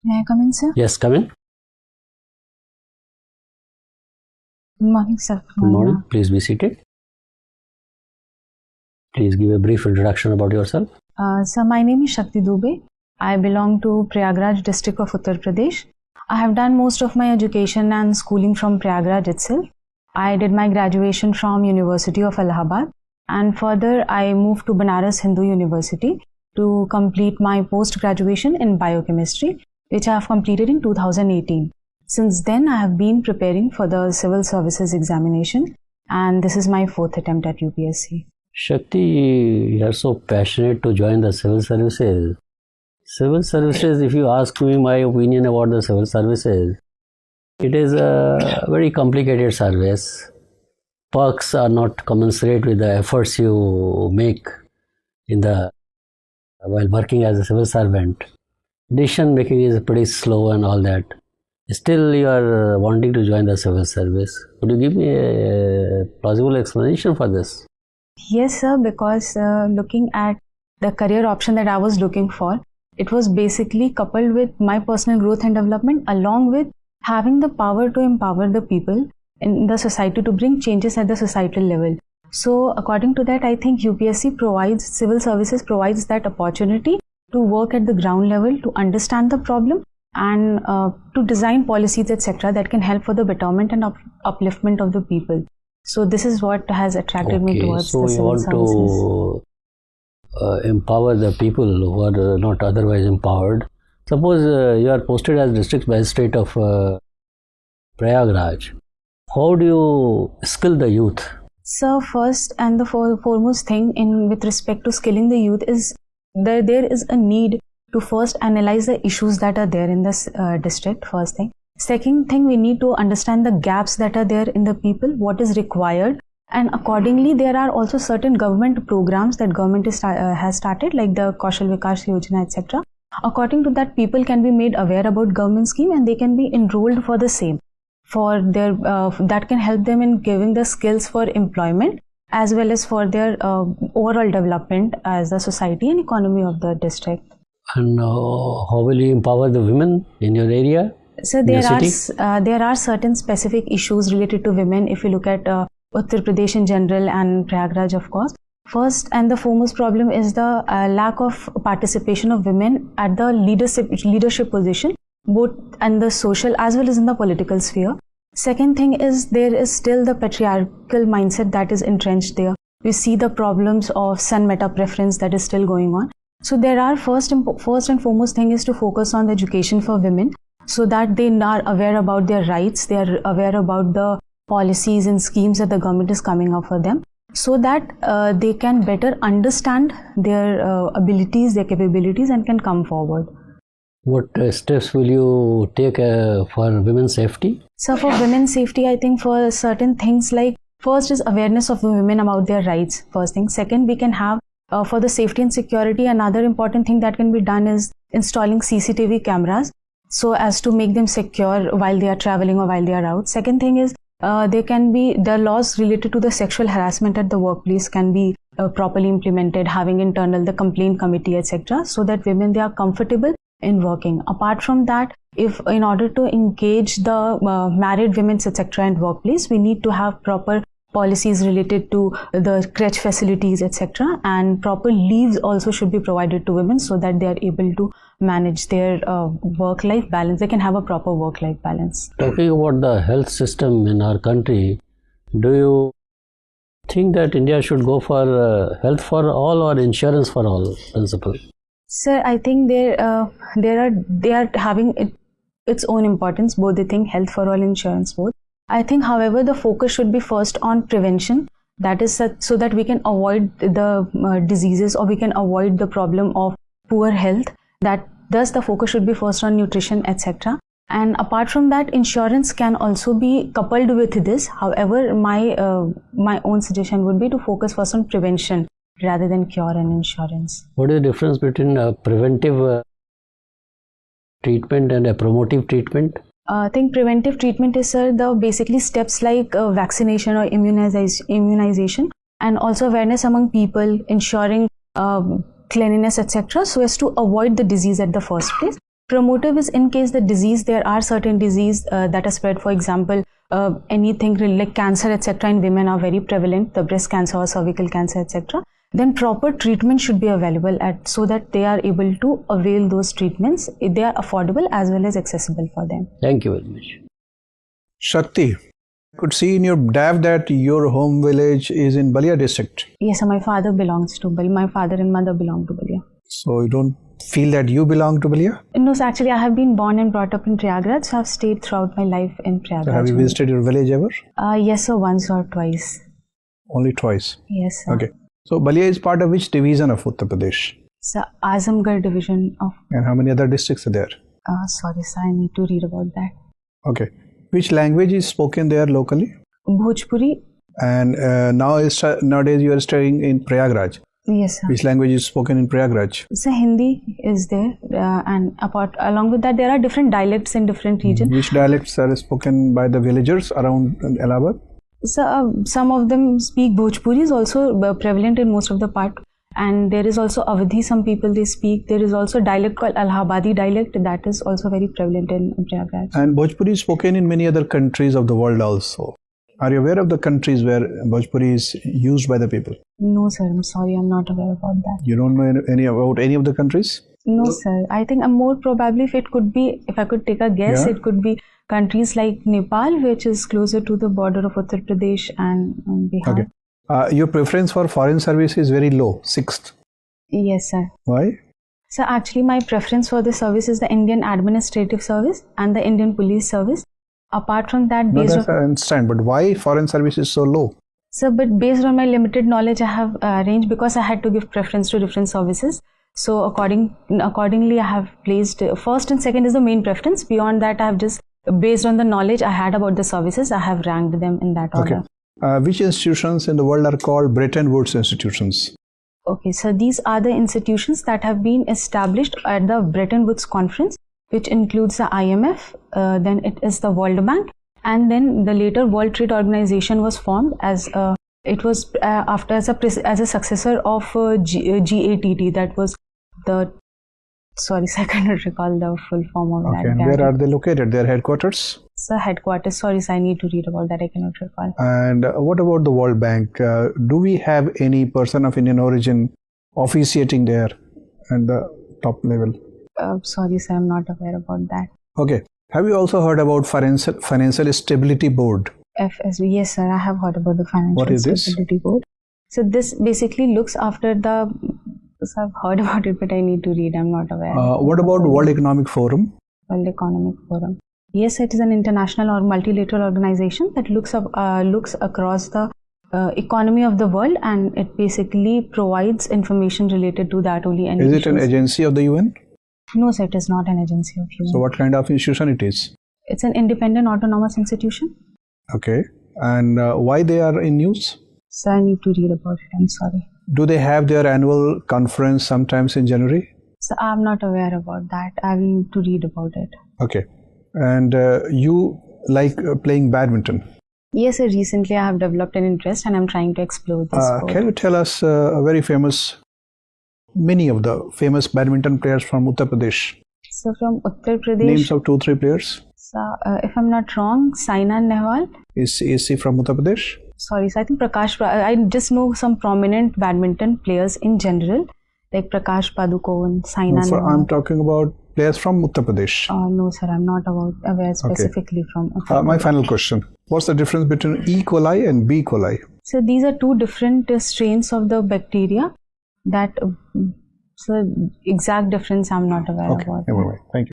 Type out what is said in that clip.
May I come in, sir? Yes, come in. Good morning, sir. Good morning. Please be seated. Please give a brief introduction about yourself. Sir, my name is Shakti Dubey. I belong to Prayagraj district of Uttar Pradesh. I have done most of my education and schooling from Prayagraj itself. I did my graduation from University of Allahabad, and further I moved to Banaras Hindu University to complete my post-graduation in biochemistry, which I have completed in 2018. Since then, I have been preparing for the civil services examination, and this is my 4th attempt at UPSC. Shakti, you are so passionate to join the civil services. Civil services, if you ask me my opinion about the civil services, it is a very complicated service. Perks are not commensurate with the efforts you make while working as a civil servant. Decision making is pretty slow and all that. Still, you are wanting to join the civil service. Could you give me a plausible explanation for this? Yes, sir, because looking at the career option that I was looking for, it was basically coupled with my personal growth and development, along with having the power to empower the people in the society to bring changes at the societal level. So according to that, I think UPSC provides, civil services provides that opportunity to work at the ground level, to understand the problem and to design policies, etc. that can help for the betterment and upliftment of the people. So this is what has attracted me towards the civil services. So you want to empower the people who are not otherwise empowered. Suppose you are posted as district magistrate of Prayagraj. How do you skill the youth? So first and the foremost thing with respect to skilling the youth is there is a need to first analyze the issues that are there in this district, first thing. Second thing, we need to understand the gaps that are there in the people, what is required, and accordingly there are also certain government programs that government has started, like the Kaushal Vikas Yojana, etc. According to that, people can be made aware about government scheme and they can be enrolled for the same. For their that can help them in giving the skills for employment as well as for their overall development as a society and economy of the district. And how will you empower the women in your area? So there are certain specific issues related to women if you look at Uttar Pradesh in general and Prayagraj, of course. First and the foremost problem is the lack of participation of women at the leadership position, both in the social as well as in the political sphere. Second thing is there is still the patriarchal mindset that is entrenched there. We see the problems of son meta preference that is still going on. So there are first and foremost thing is to focus on the education for women, so that they are aware about their rights, they are aware about the policies and schemes that the government is coming up for them, so that they can better understand their abilities, their capabilities, and can come forward. What steps will you take for women's safety? So for women's safety, I think for certain things like, first is awareness of the women about their rights, first thing. Second, we can have for the safety and security, another important thing that can be done is installing CCTV cameras, so as to make them secure while they are traveling or while they are out. Second thing is there can be the laws related to the sexual harassment at the workplace can be properly implemented, having internal the complaint committee, etc., so that women, they are comfortable in working. Apart from that, if in order to engage the married women, etc., in workplace, we need to have proper policies related to the crèche facilities, etc., and proper leaves also should be provided to women so that they are able to manage their work-life balance. They can have a proper work-life balance. Talking about the health system in our country, do you think that India should go for health for all or insurance for all principle? Sir, I think they are having its own importance, both the thing, health for all, insurance both. I think, however, the focus should be first on prevention, that is so that we can avoid the diseases, or we can avoid the problem of poor health. That thus the focus should be first on nutrition, etc. And apart from that, insurance can also be coupled with this. However, my own suggestion would be to focus first on prevention rather than cure and insurance. What is the difference between a preventive treatment and a promotive treatment? I think preventive treatment is, sir, the basically steps like vaccination or immunization, and also awareness among people, ensuring cleanliness, etc., so as to avoid the disease at the first place. Promotive is in case the disease, there are certain disease that are spread. For example, anything like cancer, etc. in women are very prevalent, the breast cancer or cervical cancer, etc. Then proper treatment should be available so that they are able to avail those treatments. They are affordable as well as accessible for them. Thank you very much. Shakti, I could see in your DAV that your home village is in Balia district. Yes, sir, my father belongs to Balia. My father and mother belong to Balia. So you don't feel that you belong to Balia? No, so actually I have been born and brought up in Prayagraj, so I have stayed throughout my life in Prayagraj. So have you visited your village ever? Yes, sir, once or twice. Only twice? Yes, sir. Okay. So Balia is part of which division of Uttar Pradesh? Sir, Azamgarh division of... And how many other districts are there? Sorry, sir, I need to read about that. Okay. Which language is spoken there locally? Bhojpuri. And nowadays you are studying in Prayagraj. Yes, sir. Which language is spoken in Prayagraj? So Hindi is there, and along with that, there are different dialects in different regions. Which dialects are spoken by the villagers around Allahabad? So some of them speak Bhojpuri, is also prevalent in most of the part, and there is also Awadhi. Some people they speak. There is also dialect called Allahabadi dialect that is also very prevalent in Prayagraj. And Bhojpuri is spoken in many other countries of the world also. Are you aware of the countries where Bhojpuri is used by the people? No, sir. I'm sorry. I'm not aware about that. You don't know about any of the countries? No, sir. I think more probably if I could take a guess, it could be countries like Nepal, which is closer to the border of Uttar Pradesh and Bihar. Okay. Your preference for foreign service is very low, 6th. Yes, sir. Why? So actually my preference for the service is the Indian Administrative Service and the Indian Police Service. Apart from that, I understand, but why foreign service is so low? So, but based on my limited knowledge, I have arranged because I had to give preference to different services. So accordingly, I have placed first and second is the main preference. Beyond that, I have just based on the knowledge I had about the services, I have ranked them in that order. Which institutions in the world are called Bretton Woods institutions? Okay, so these are the institutions that have been established at the Bretton Woods Conference, which includes the IMF, then it is the World Bank, and then the later World Trade Organization was formed as it was after as a successor of GATT. That was the I cannot recall the full form of that. And where are they located? Their headquarters? So headquarters. Sorry, I need to read about that. I cannot recall. And what about the World Bank? Do we have any person of Indian origin officiating there at the top level? Sorry, sir, I'm not aware about that. Okay. Have you also heard about Financial Stability Board? FSB. Yes, sir. I have heard about the Financial Stability Board. So this basically looks after the... I've heard about it, but I need to read. I'm not aware. What about World Economic Forum? World Economic Forum. Yes, it is an international or multilateral organization that looks across the economy of the world, and it basically provides information related to that only. Is it an agency of the UN? No, sir, it is not an agency of UN. So what kind of institution it is? It's an independent autonomous institution. Okay. And why they are in news? So I need to read about it. I'm sorry. Do they have their annual conference sometimes in January? So I'm not aware about that. I will need to read about it. Okay. And you like playing badminton? Yes, sir. Recently I have developed an interest and I'm trying to explore this sport. Can you tell us many of the famous badminton players from Uttar Pradesh? So from Uttar Pradesh... Names of 2-3 players? So, if I'm not wrong, Saina Nehwal. Is he from Uttar Pradesh? Sorry, so I think I just know some prominent badminton players in general, like Prakash Padukone, Saina Nehwal. I'm talking about players from Uttar Pradesh. No, sir, I'm not aware specifically from Uttar Pradesh. My final question. What's the difference between E. coli and B. coli? So these are two different strains of the bacteria that, so exact difference I'm not aware about. Anyway, thank you.